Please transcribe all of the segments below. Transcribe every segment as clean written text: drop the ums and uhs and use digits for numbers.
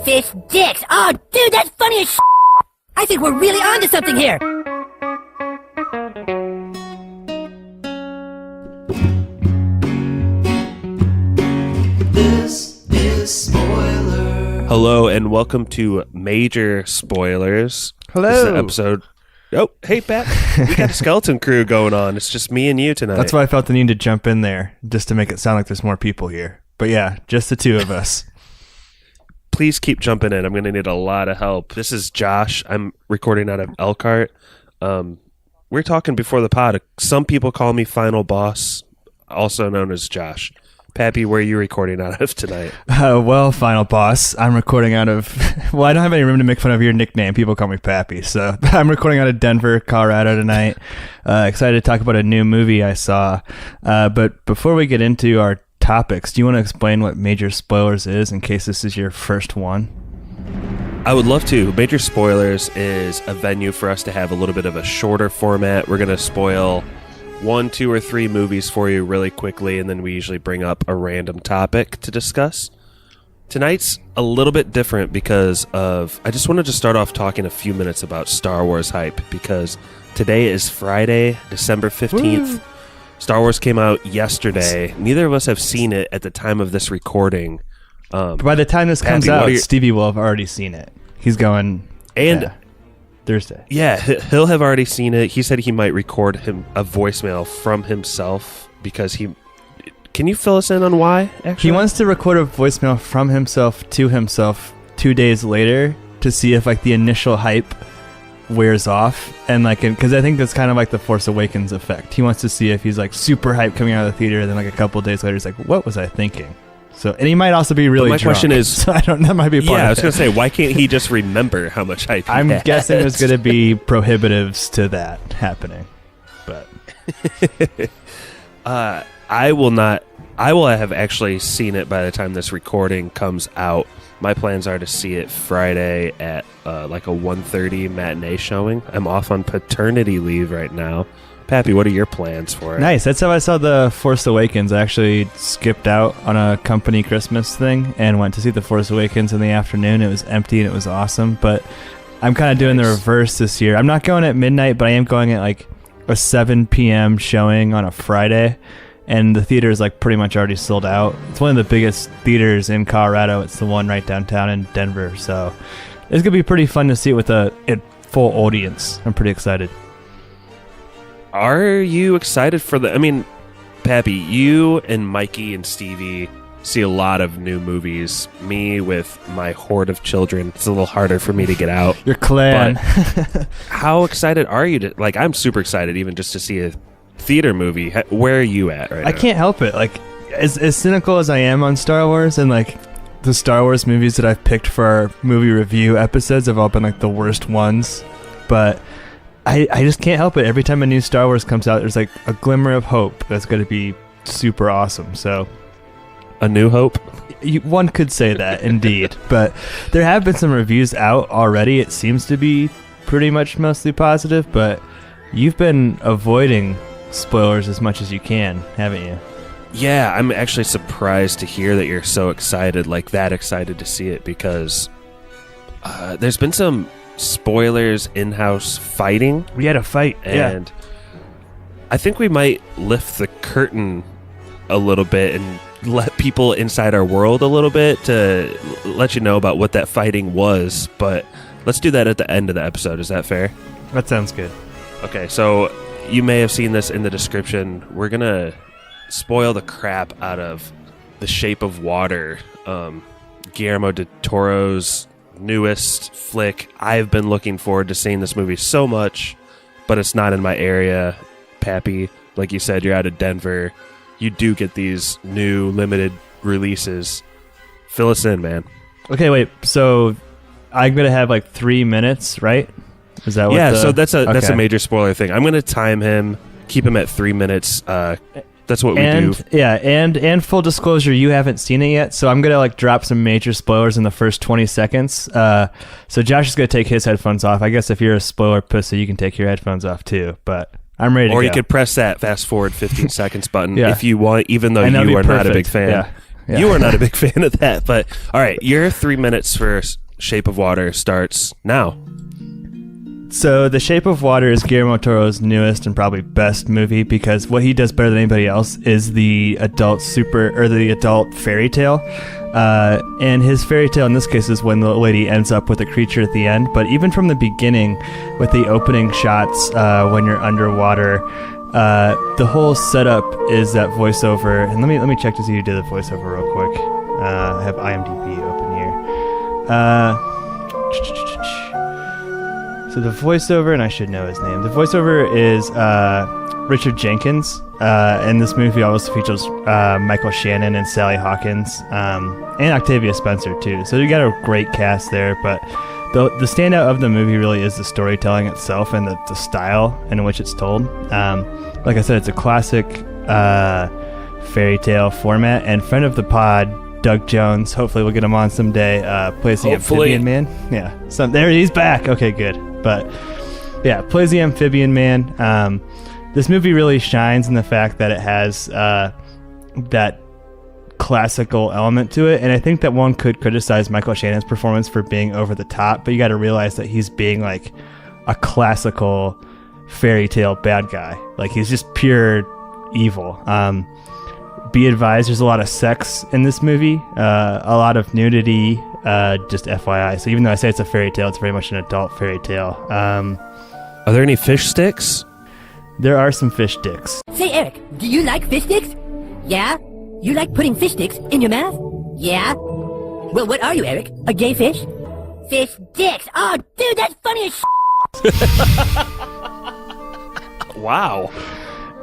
Fishsticks. Oh, dude, that's funny as I think we're really onto something here. This is Spoiler. Hello and welcome to Major Spoilers. Hello. This is episode. Oh, hey, Pat. We got a skeleton crew going on. It's just me and you tonight. That's why I felt the need to jump in there, just to make it sound like there's more people here. But yeah, just the two of us. Please keep jumping in. I'm going to need a lot of help. This is Josh. I'm recording out of Elkhart. We're talking before the pod. Some people call me Final Boss, also known as Josh. Pappy, where are you recording out of tonight? Well, Final Boss, I'm recording out of... Well, I don't have any room to make fun of your nickname. People call me Pappy. So I'm recording out of Denver, Colorado tonight. Excited to talk about a new movie I saw. But before we get into our topics, do you want to explain what Major Spoilers is in case this is your first one? I would love to. Major Spoilers is a venue for us to have a little bit of a shorter format. We're going to spoil 1, 2, or 3 movies for you really quickly, and then we usually bring up a random topic to discuss. Tonight's a little bit different because of... I just wanted to start off talking a few minutes about Star Wars hype, because today is Friday, December 15th. Woo! Star Wars came out yesterday. Neither of us have seen it at the time of this recording. By the time this comes out, Stevie will have already seen it. He's going... And... Thursday. Yeah, he'll have already seen it. He said he might record him a voicemail from himself because he... Can you fill us in on why, actually? He wants to record a voicemail from himself to himself 2 days later to see if, like, the initial hype wears off. And, like, because I think that's kind of like the Force Awakens effect. He wants to see if he's, like, super hyped coming out of the theater, and then, like, a couple days later, he's like, what was I thinking? So, and he might also be really drunk. My question is... So that might be part of it. Yeah, I was going to say, why can't he just remember how much hype he I'm had? guessing there's going to be prohibitives to that happening. But... I will have actually seen it by the time this recording comes out. My plans are to see it Friday at like a 1:30 matinee showing. I'm off on paternity leave right now. Pappy, what are your plans for it? Nice. That's how I saw The Force Awakens. I actually skipped out on a company Christmas thing and went to see The Force Awakens in the afternoon. It was empty and it was awesome. But I'm kind of doing the reverse this year. I'm not going at midnight, but I am going at like a 7 p.m. showing on a Friday. And the theater is like pretty much already sold out. It's one of the biggest theaters in Colorado. It's the one right downtown in Denver. So it's going to be pretty fun to see it with a full audience. I'm pretty excited. Are you excited for the... I mean, Pappy, you and Mikey and Stevie see a lot of new movies. Me, with my horde of children, it's a little harder for me to get out. Your clan. But how excited are you to... Like, I'm super excited even just to see a theater movie. Where are you at right now? I can't help it. Like, as cynical as I am on Star Wars, and like the Star Wars movies that I've picked for our movie review episodes have all been like the worst ones. But... I just can't help it. Every time a new Star Wars comes out, there's like a glimmer of hope that's going to be super awesome. So, A New Hope? One could say that, indeed. But there have been some reviews out already. It seems to be pretty much mostly positive, but you've been avoiding spoilers as much as you can, haven't you? Yeah, I'm actually surprised to hear that you're so excited, like that excited to see it, because there's been some spoilers in-house fighting. We had a fight, and I think we might lift the curtain a little bit and let people inside our world a little bit to let you know about what that fighting was, but let's do that at the end of the episode. Is that fair? That sounds good. Okay, so you may have seen this in the description. We're gonna spoil the crap out of The Shape of Water, Guillermo del Toro's newest flick. I've been looking forward to seeing this movie so much, but it's not in my area. Pappy, like you said, you're out of Denver. You do get these new limited releases. Fill us in, man. Okay, wait. So I'm gonna have like 3 minutes, right? Is that what? Yeah. So that's a major spoiler thing. I'm gonna time him, keep him at 3 minutes. That's what we do. Yeah, and full disclosure, you haven't seen it yet, so I'm gonna like drop some major spoilers in the first 20 seconds. So Josh is gonna take his headphones off. I guess if you're a spoiler pussy, you can take your headphones off too. But I'm ready to go. Or you could press that fast forward 15 seconds button Yeah. if you want, even though you are not a big fan. Yeah. Yeah. You are not a big fan of that, but all right, your 3 minutes for Shape of Water starts now. So The Shape of Water is Guillermo del Toro's newest and probably best movie because what he does better than anybody else is the adult fairy tale. And his fairy tale in this case is when the lady ends up with a creature at the end. But even from the beginning, with the opening shots when you're underwater, the whole setup is that voiceover. And let me check to see who did the voiceover real quick. I have IMDb open here. So the voiceover, and I should know his name. The voiceover is Richard Jenkins, and this movie also features Michael Shannon and Sally Hawkins, and Octavia Spencer too. So you got a great cast there, but the standout of the movie really is the storytelling itself and the style in which it's told. Like I said, it's a classic fairy tale format, and friend of the pod, Doug Jones, hopefully we'll get him on someday, plays the amphibian man. Yeah, there he's back. Okay, good. But yeah, plays the amphibian man. This movie really shines in the fact that it has that classical element to it, and I think that one could criticize Michael Shannon's performance for being over the top, but you got to realize that he's being like a classical fairy tale bad guy. Like he's just pure evil. Be advised, there's a lot of sex in this movie, a lot of nudity, just FYI. So even though I say it's a fairy tale, it's very much an adult fairy tale. Are there any fish sticks? There are some fish sticks. Say, Eric, do you like fish sticks? Yeah? You like putting fish sticks in your mouth? Yeah? Well, what are you, Eric? A gay fish? Fish sticks! Oh, dude, that's funny as Wow.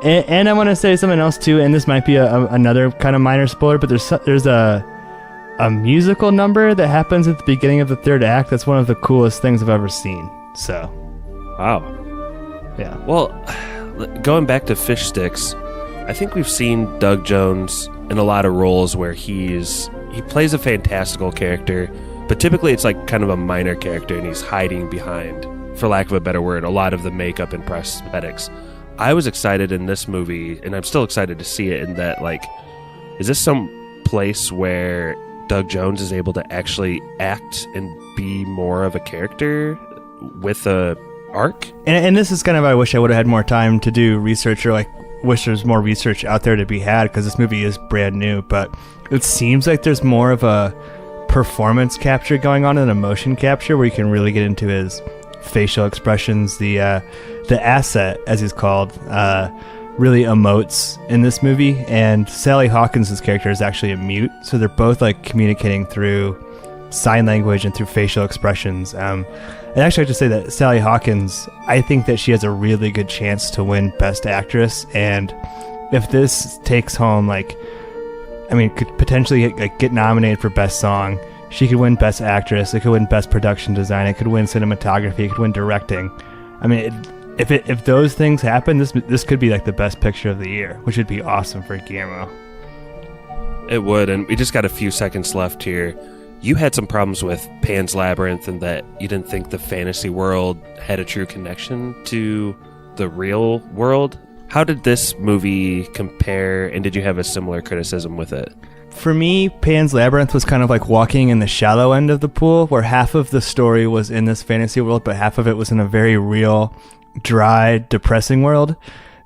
And I want to say something else too, and this might be another kind of minor spoiler, but there's a musical number that happens at the beginning of the third act. That's one of the coolest things I've ever seen. So, wow. Yeah. Well, going back to Fish Sticks, I think we've seen Doug Jones in a lot of roles where he plays a fantastical character, but typically it's like kind of a minor character, and he's hiding behind, for lack of a better word, a lot of the makeup and prosthetics. I was excited in this movie, and I'm still excited to see it, in that, like, is this some place where Doug Jones is able to actually act and be more of a character with a arc? And this is kind of, I wish I would have had more time to do research, or like wish there's more research out there to be had, because this movie is brand new, but it seems like there's more of a performance capture going on than a motion capture, where you can really get into his facial expressions. The asset, as he's called, really emotes in this movie, and Sally Hawkins' character is actually a mute, so they're both like communicating through sign language and through facial expressions. And actually I have to say that Sally Hawkins, I think that she has a really good chance to win Best Actress, and if this takes home, like, I mean, could potentially get nominated for Best Song. She could win Best Actress, it could win Best Production Design, it could win Cinematography, it could win Directing. I mean, if those things happen, this could be like the best picture of the year, which would be awesome for Guillermo. It would, and we just got a few seconds left here. You had some problems with Pan's Labyrinth, and that you didn't think the fantasy world had a true connection to the real world. How did this movie compare, and did you have a similar criticism with it? For me, Pan's Labyrinth was kind of like walking in the shallow end of the pool, where half of the story was in this fantasy world, but half of it was in a very real, dry, depressing world.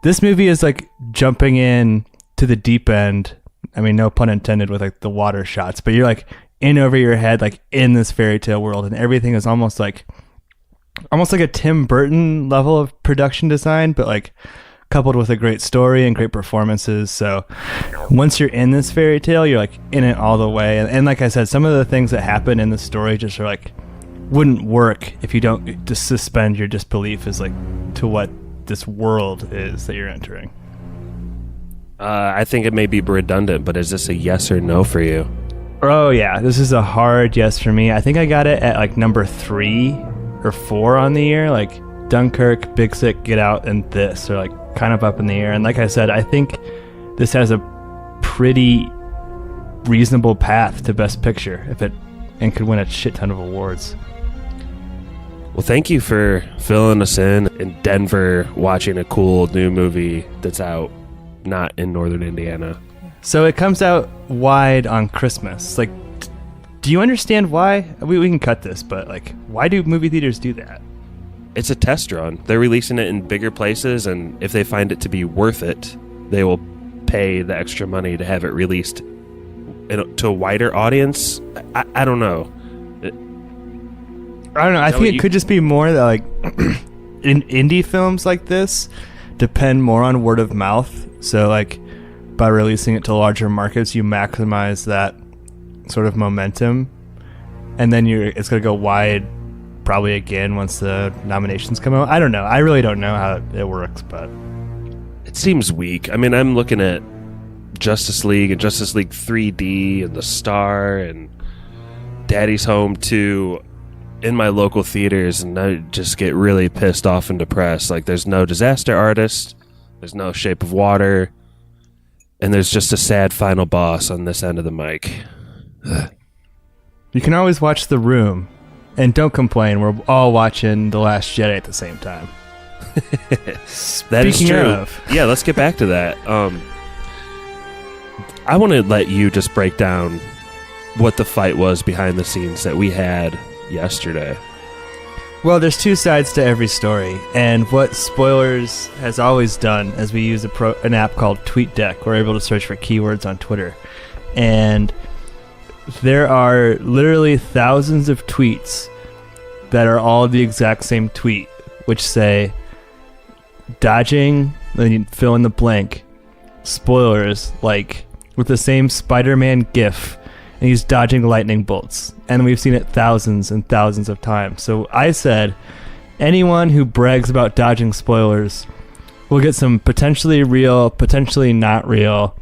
This movie is like jumping in to the deep end. I mean, no pun intended with like the water shots, but you're like in over your head, like in this fairy tale world, and everything is almost like a Tim Burton level of production design, but like coupled with a great story and great performances. So once you're in this fairy tale, you're like in it all the way. And like I said, some of the things that happen in the story just are like wouldn't work if you don't just suspend your disbelief as like to what this world is that you're entering. I think it may be redundant, but is this a yes or no for you? Oh yeah, this is a hard yes for me. I think I got it at like number 3 or 4 on the year. Like Dunkirk, Big Sick, Get Out, and this are like kind of up in the air. And like I said, I think this has a pretty reasonable path to Best Picture and could win a shit ton of awards. Well, thank you for filling us in Denver, watching a cool new movie that's out, not in Northern Indiana. So it comes out wide on Christmas. Like, do you understand why? We can cut this, but like, why do movie theaters do that? It's a test run. They're releasing it in bigger places, and if they find it to be worth it, they will pay the extra money to have it released to a wider audience. I don't know. I don't know. I think it could just be more that like in indie films like this depend more on word of mouth. So like by releasing it to larger markets, you maximize that sort of momentum, and then it's gonna go wide probably again once the nominations come out. I don't know. I really don't know how it works, but it seems weak. I mean, I'm looking at Justice League and Justice League 3D and The Star and Daddy's Home 2 in my local theaters, and I just get really pissed off and depressed. Like, there's no Disaster Artist, there's no Shape of Water, and there's just a sad final boss on this end of the mic. Ugh. You can always watch The Room, and don't complain. We're all watching The Last Jedi at the same time. That is Speaking true. of. Yeah, let's get back to that. I want to let you just break down what the fight was behind the scenes that we had yesterday. Well, there's two sides to every story, and what Spoilers has always done is we use an app called TweetDeck. We're able to search for keywords on Twitter, and there are literally thousands of tweets that are all the exact same tweet, which say dodging, then you fill in the blank, spoilers, like with the same Spider-Man gif, and he's dodging lightning bolts. And we've seen it thousands and thousands of times. So I said, anyone who brags about dodging spoilers will get some potentially real, potentially not real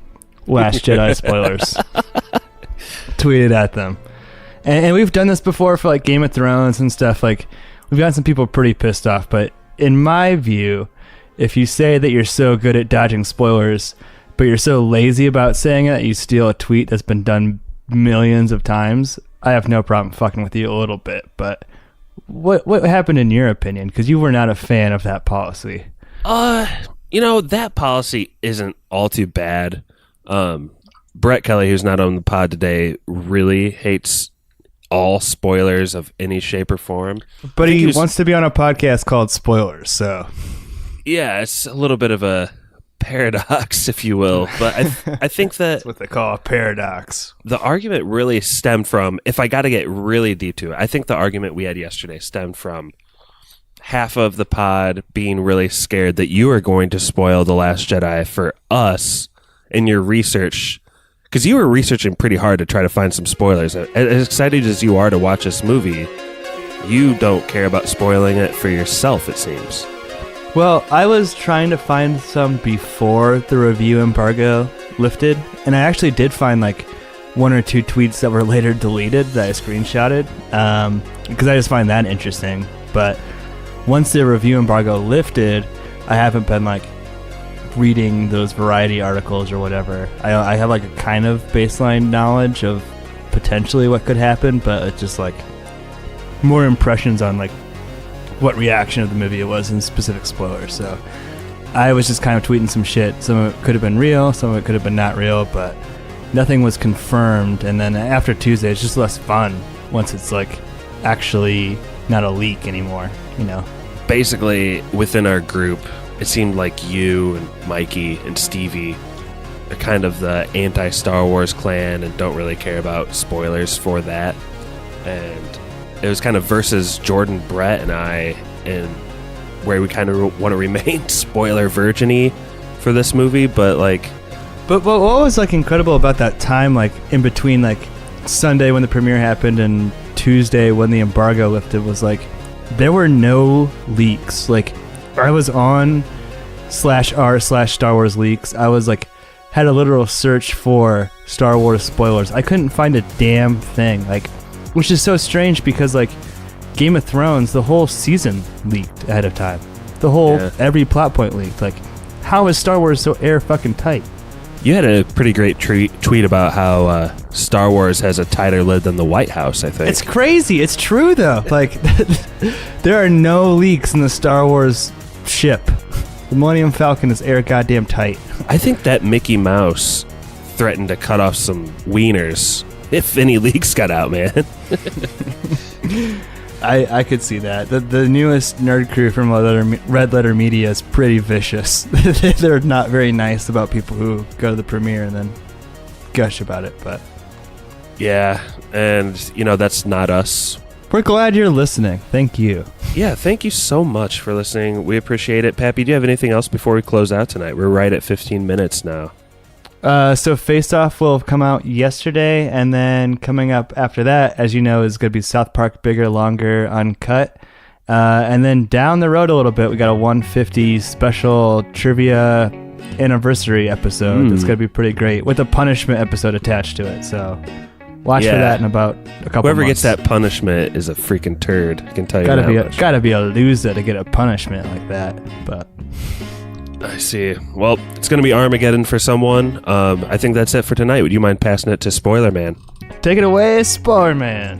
Last Jedi spoilers tweeted at them. And we've done this before for like Game of Thrones and stuff. Like, we've gotten some people pretty pissed off. But in my view, if you say that you're so good at dodging spoilers, but you're so lazy about saying it, you steal a tweet that's been done millions of times, I have no problem fucking with you a little bit. But what happened in your opinion? Because you were not a fan of that policy. That policy isn't all too bad. Brett Kelly, who's not on the pod today, really hates all spoilers of any shape or form. But he wants to be on a podcast called Spoilers, so yeah, it's a little bit of a paradox, if you will. But I think that that's what they call a paradox. The argument really stemmed from, if I got to get really deep to it, I think the argument we had yesterday stemmed from half of the pod being really scared that you were going to spoil The Last Jedi for us in your research, because you were researching pretty hard to try to find some spoilers. As excited as you are to watch this movie, you don't care about spoiling it for yourself, it seems. Well, I was trying to find some before the review embargo lifted, and I actually did find like one or two tweets that were later deleted that I screenshotted, because I just find that interesting. But once the review embargo lifted, I haven't been like reading those Variety articles or whatever. I have like a kind of baseline knowledge of potentially what could happen, but it's just like more impressions on like what reaction of the movie it was and specific spoilers. So I was just kind of tweeting some shit. Some of it could have been real, some of it could have been not real, but nothing was confirmed. And then after Tuesday, it's just less fun once it's like actually not a leak anymore, you know. Basically, within our group, it seemed like you and Mikey and Stevie are kind of the anti-Star Wars clan and don't really care about spoilers for that. And it was kind of versus Jordan, Brett, and I, and where we kind of want to remain spoiler virgin-y for this movie, but like... But what was like incredible about that time, like in between like Sunday when the premiere happened and Tuesday when the embargo lifted, was like there were no leaks. Like I was on /r/Star Wars leaks. I was like had a literal search for Star Wars spoilers. I couldn't find a damn thing, like, which is so strange because like Game of Thrones, the whole season leaked ahead of time. The whole every plot point leaked. Like, how is Star Wars so air fucking tight? You had a pretty great tweet about how Star Wars has a tighter lid than the White House, I think. It's crazy. It's true, though. Like, there are no leaks in the Star Wars ship. The Millennium Falcon is air goddamn tight. I think that Mickey Mouse threaten to cut off some wieners if any leaks got out, man. I could see that. The newest nerd crew from Red Letter Media is pretty vicious. They're not very nice about people who go to the premiere and then gush about it. But yeah, and that's not us. We're glad you're listening. Thank you. Yeah, thank you so much for listening. We appreciate it. Pappy, do you have anything else before we close out tonight? We're right at 15 minutes now. So Face Off will have come out yesterday, and then coming up after that, as you know, is going to be South Park Bigger, Longer, Uncut. And then down the road a little bit, we got a 150 special trivia anniversary episode that's going to be pretty great, with a punishment episode attached to it. So watch for that in about a couple Whoever months. gets that punishment is a freaking turd. I can tell you that much. Gotta be a loser to get a punishment like that. But I see. Well, it's going to be Armageddon for someone. I think that's it for tonight. Would you mind passing it to Spoiler Man? take it away, Spoiler Man.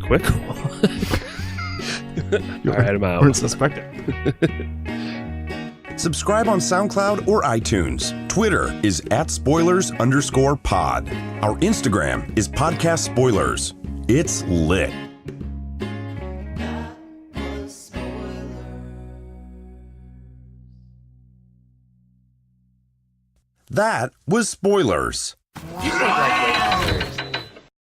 Quick one. All right, I'm out. Weren't suspecting. Subscribe on SoundCloud or iTunes. Twitter is @spoilers_pod. Our Instagram is podcast spoilers. It's lit. That was Spoilers. You think like